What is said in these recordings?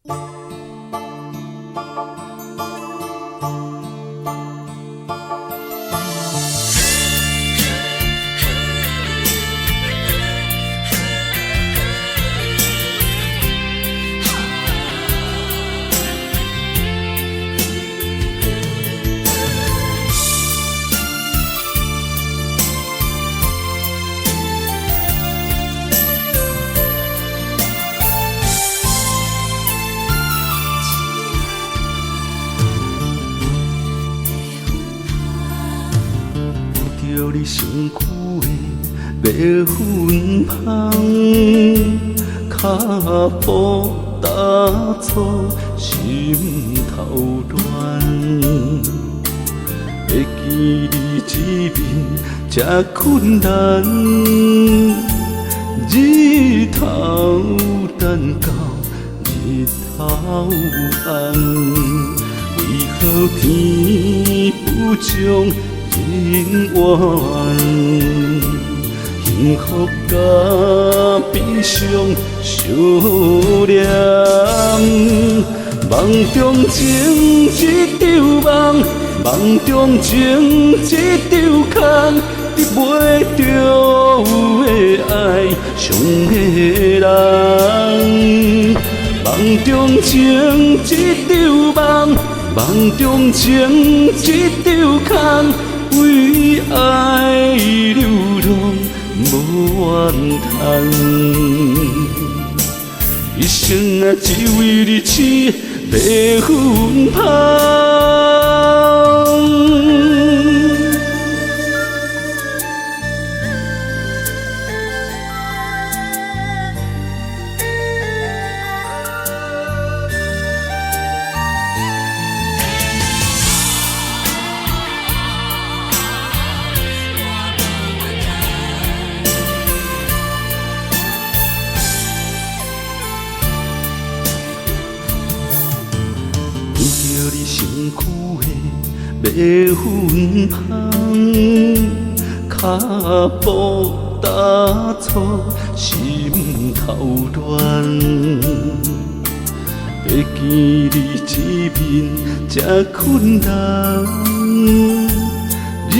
着你身躯的马粪香，脚步踏错心头乱。会记你一面这困难，日头等到日头暗，为何天不将人缘，幸福甲悲伤相连，梦中情一场梦，梦中情一场空，得袂着有的爱上的人。梦中情一场梦，梦中情一场空。为爱流浪无怨叹，一生啊只为你痴马粪香。着你身躯的马粪香，脚步踏错心头乱。会记你一面这困难，日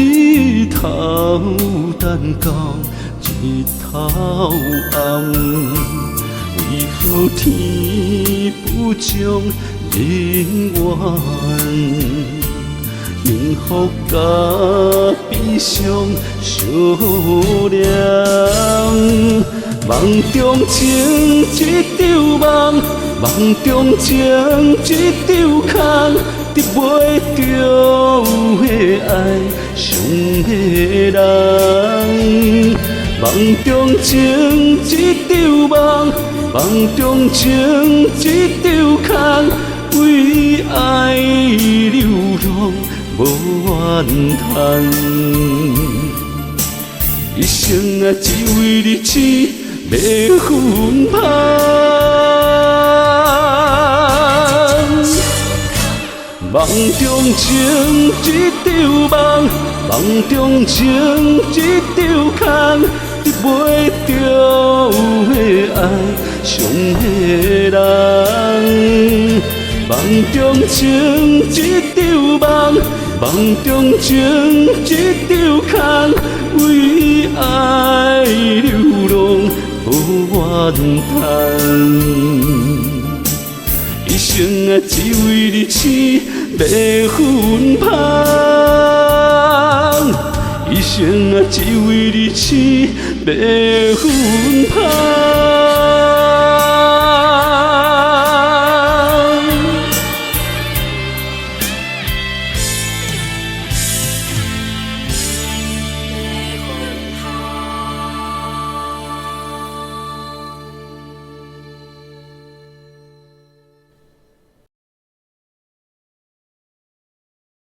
头等到日头暗，为何天不将人缘，幸福甲悲伤相连。梦中情一场梦，梦中情一场空，得袂着有的爱上的人。梦中情一场梦，梦中情一场空。为爱流浪无怨叹，一生啊只为你痴马粪香。梦中情一场梦，梦中情一场空，得袂着有的爱上的人。梦中情一场梦，梦中情一场空，为爱流浪无怨叹，一生啊只为你痴马粪香，一生啊只为你痴马粪香。